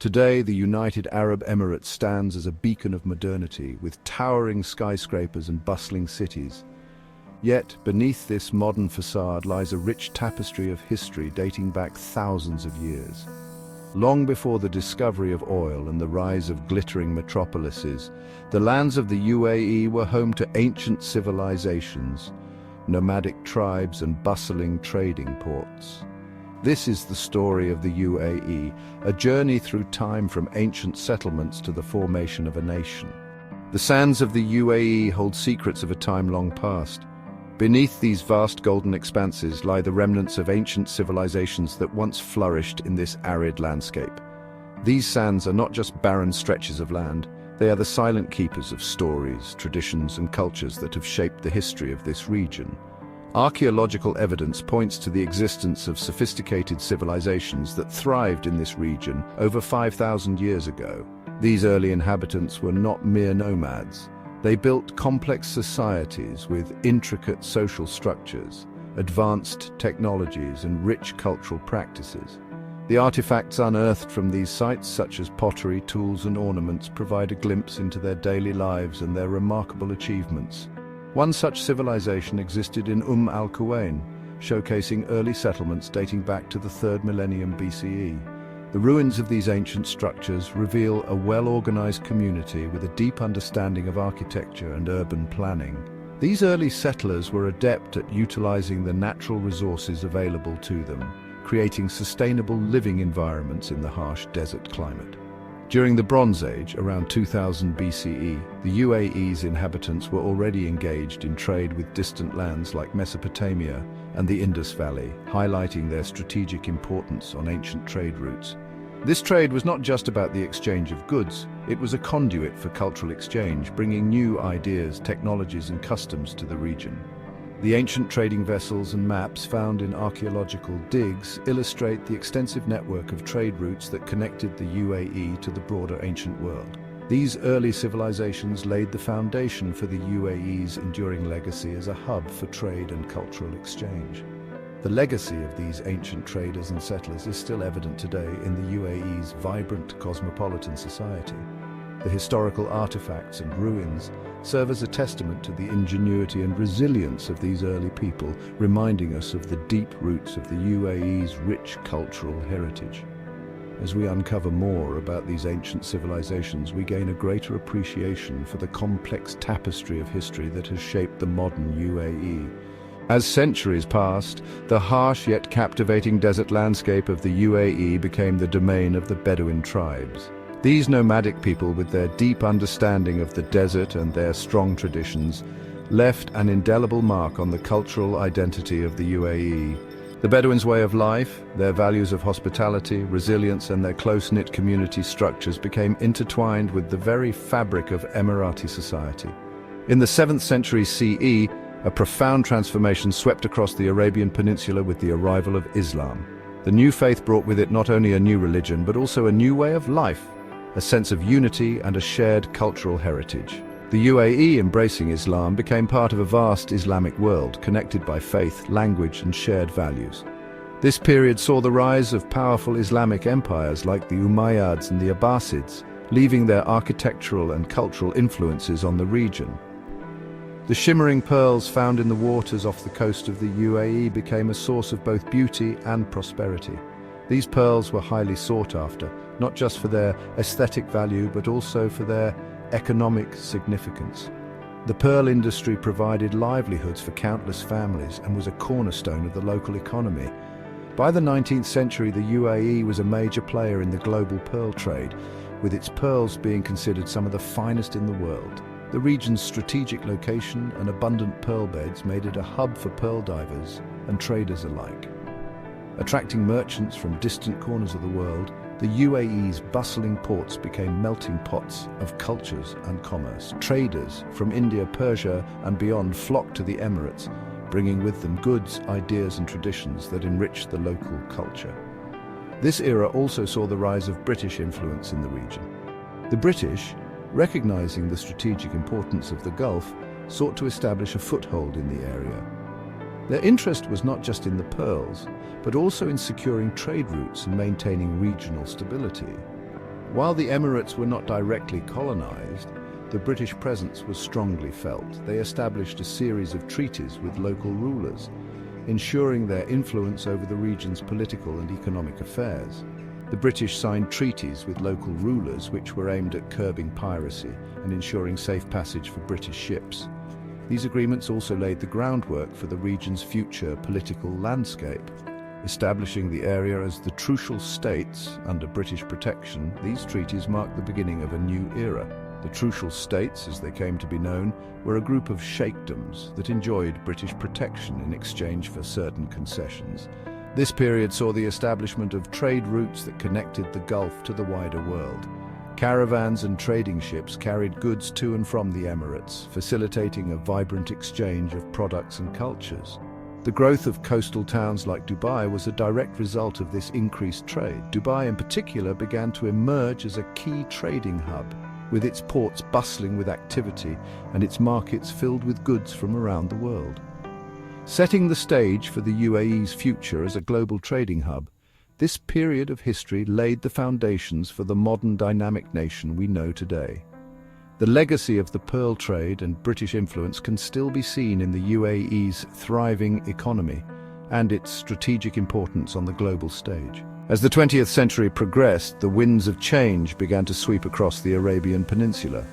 Today, the United Arab Emirates stands as a beacon of modernity, with towering skyscrapers and bustling cities. Yet, beneath this modern facade lies a rich tapestry of history dating back thousands of years. Long before the discovery of oil and the rise of glittering metropolises, the lands of the UAE were home to ancient civilizations, nomadic tribes and bustling trading ports. This is the story of the UAE, a journey through time from ancient settlements to the formation of a nation. The sands of the UAE hold secrets of a time long past. Beneath these vast golden expanses lie the remnants of ancient civilizations that once flourished in this arid landscape. These sands are not just barren stretches of land, they are the silent keepers of stories, traditions, and cultures that have shaped the history of this region. Archaeological evidence points to the existence of sophisticated civilizations that thrived in this region over 5,000 years ago. These early inhabitants were not mere nomads. They built complex societies with intricate social structures, advanced technologies, and rich cultural practices. The artifacts unearthed from these sites, such as pottery, tools, and ornaments, provide a glimpse into their daily lives and their remarkable achievements. One such civilization existed in al-Quwain, showcasing early settlements dating back to the 3rd millennium BCE. The ruins of these ancient structures reveal a well-organized community with a deep understanding of architecture and urban planning. These early settlers were adept at utilizing the natural resources available to them, creating sustainable living environments in the harsh desert climate. During the Bronze Age, around 2000 BCE, the UAE's inhabitants were already engaged in trade with distant lands like Mesopotamia and the Indus Valley, highlighting their strategic importance on ancient trade routes. This trade was not just about the exchange of goods, it was a conduit for cultural exchange, bringing new ideas, technologies, and customs to the region. The ancient trading vessels and maps found in archaeological digs illustrate the extensive network of trade routes that connected the UAE to the broader ancient world. These early civilizations laid the foundation for the UAE's enduring legacy as a hub for trade and cultural exchange. The legacy of these ancient traders and settlers is still evident today in the UAE's vibrant cosmopolitan society. The historical artifacts and ruins serve as a testament to the ingenuity and resilience of these early people, reminding us of the deep roots of the UAE's rich cultural heritage. As we uncover more about these ancient civilizations, we gain a greater appreciation for the complex tapestry of history that has shaped the modern UAE. As centuries passed, the harsh yet captivating desert landscape of the UAE became the domain of the Bedouin tribes. These nomadic people, with their deep understanding of the desert and their strong traditions, left an indelible mark on the cultural identity of the UAE. The Bedouins' way of life, their values of hospitality, resilience, and their close-knit community structures became intertwined with the very fabric of Emirati society. In the 7th century CE, a profound transformation swept across the Arabian Peninsula with the arrival of Islam. The new faith brought with it not only a new religion, but also a new way of life, a sense of unity and a shared cultural heritage. The UAE, embracing Islam, became part of a vast Islamic world, connected by faith, language, and shared values. This period saw the rise of powerful Islamic empires like the Umayyads and the Abbasids, leaving their architectural and cultural influences on the region. The shimmering pearls found in the waters off the coast of the UAE became a source of both beauty and prosperity. These pearls were highly sought after, not just for their aesthetic value, but also for their economic significance. The pearl industry provided livelihoods for countless families and was a cornerstone of the local economy. By the 19th century, the UAE was a major player in the global pearl trade, with its pearls being considered some of the finest in the world. The region's strategic location and abundant pearl beds made it a hub for pearl divers and traders alike. Attracting merchants from distant corners of the world, the UAE's bustling ports became melting pots of cultures and commerce. Traders from India, Persia, and beyond flocked to the Emirates, bringing with them goods, ideas, and traditions that enriched the local culture. This era also saw the rise of British influence in the region. The British, recognizing the strategic importance of the Gulf, sought to establish a foothold in the area. Their interest was not just in the pearls, but also in securing trade routes and maintaining regional stability. While the Emirates were not directly colonized, the British presence was strongly felt. They established a series of treaties with local rulers, ensuring their influence over the region's political and economic affairs. The British signed treaties with local rulers which were aimed at curbing piracy and ensuring safe passage for British ships. These agreements also laid the groundwork for the region's future political landscape. Establishing the area as the Trucial States under British protection, these treaties marked the beginning of a new era. The Trucial States, as they came to be known, were a group of sheikdoms that enjoyed British protection in exchange for certain concessions. This period saw the establishment of trade routes that connected the Gulf to the wider world. Caravans and trading ships carried goods to and from the Emirates, facilitating a vibrant exchange of products and cultures. The growth of coastal towns like Dubai was a direct result of this increased trade. Dubai in particular began to emerge as a key trading hub, with its ports bustling with activity and its markets filled with goods from around the world. Setting the stage for the UAE's future as a global trading hub, this period of history laid the foundations for the modern dynamic nation we know today. The legacy of the pearl trade and British influence can still be seen in the UAE's thriving economy and its strategic importance on the global stage. As the 20th century progressed, the winds of change began to sweep across the Arabian Peninsula.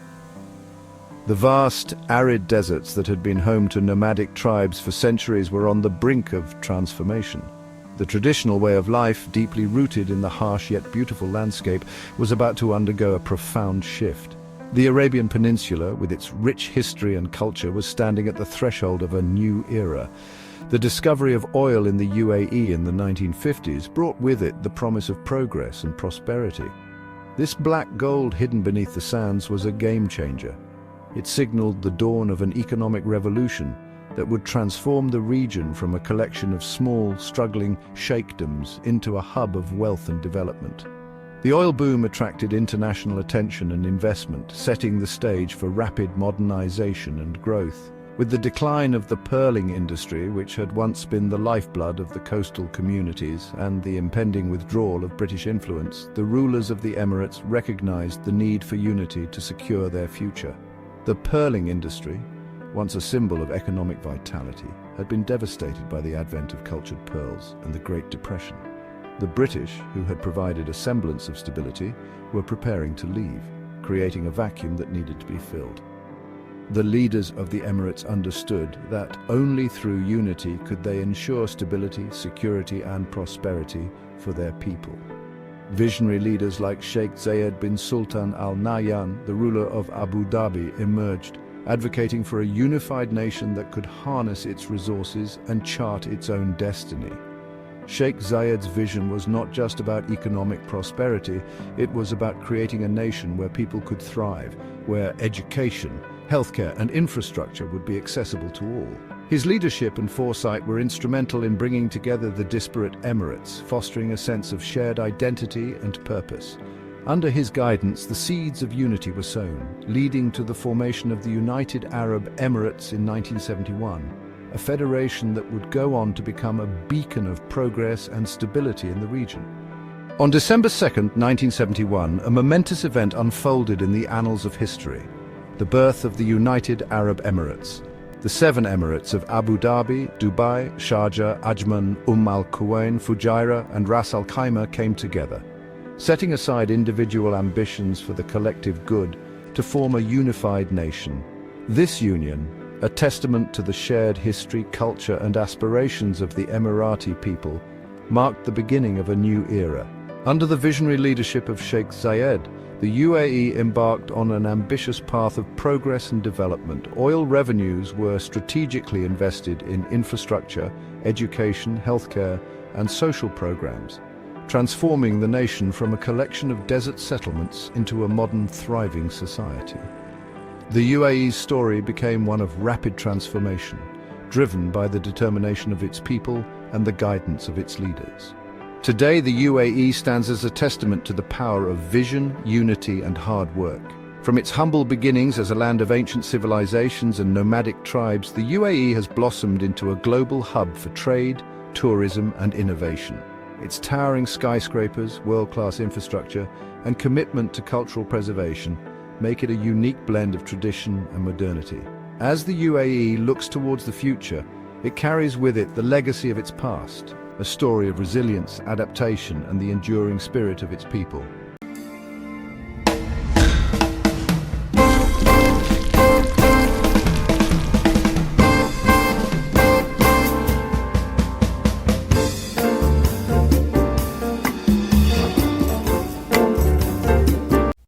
The vast, arid deserts that had been home to nomadic tribes for centuries were on the brink of transformation. The traditional way of life, deeply rooted in the harsh yet beautiful landscape, was about to undergo a profound shift. The Arabian Peninsula, with its rich history and culture, was standing at the threshold of a new era. The discovery of oil in the UAE in the 1950s brought with it the promise of progress and prosperity. This black gold hidden beneath the sands was a game-changer. It signaled the dawn of an economic revolution that would transform the region from a collection of small, struggling sheikdoms into a hub of wealth and development. The oil boom attracted international attention and investment, setting the stage for rapid modernization and growth. With the decline of the pearling industry, which had once been the lifeblood of the coastal communities, and the impending withdrawal of British influence, the rulers of the Emirates recognized the need for unity to secure their future. The pearling industry, once a symbol of economic vitality, had been devastated by the advent of cultured pearls and the Great Depression. The British, who had provided a semblance of stability, were preparing to leave, creating a vacuum that needed to be filled. The leaders of the Emirates understood that only through unity could they ensure stability, security, and prosperity for their people. Visionary leaders like Sheikh Zayed bin Sultan Al Nahyan, the ruler of Abu Dhabi, emerged, advocating for a unified nation that could harness its resources and chart its own destiny. Sheikh Zayed's vision was not just about economic prosperity, it was about creating a nation where people could thrive, where education, healthcare, and infrastructure would be accessible to all. His leadership and foresight were instrumental in bringing together the disparate Emirates, fostering a sense of shared identity and purpose. Under his guidance, the seeds of unity were sown, leading to the formation of the United Arab Emirates in 1971, a federation that would go on to become a beacon of progress and stability in the region. On December 2, 1971, a momentous event unfolded in the annals of history: the birth of the United Arab Emirates. The 7 Emirates of Abu Dhabi, Dubai, Sharjah, Ajman, Al-Quwain, Fujairah, and Ras Al Khaimah came together, setting aside individual ambitions for the collective good to form a unified nation. This union, a testament to the shared history, culture, and aspirations of the Emirati people, marked the beginning of a new era. Under the visionary leadership of Sheikh Zayed, the UAE embarked on an ambitious path of progress and development. Oil revenues were strategically invested in infrastructure, education, healthcare, and social programs, transforming the nation from a collection of desert settlements into a modern, thriving society. The UAE's story became one of rapid transformation, driven by the determination of its people and the guidance of its leaders. Today, the UAE stands as a testament to the power of vision, unity, and hard work. From its humble beginnings as a land of ancient civilizations and nomadic tribes, the UAE has blossomed into a global hub for trade, tourism, and innovation. Its towering skyscrapers, world-class infrastructure, and commitment to cultural preservation make it a unique blend of tradition and modernity. As the UAE looks towards the future, it carries with it the legacy of its past, a story of resilience, adaptation, and the enduring spirit of its people.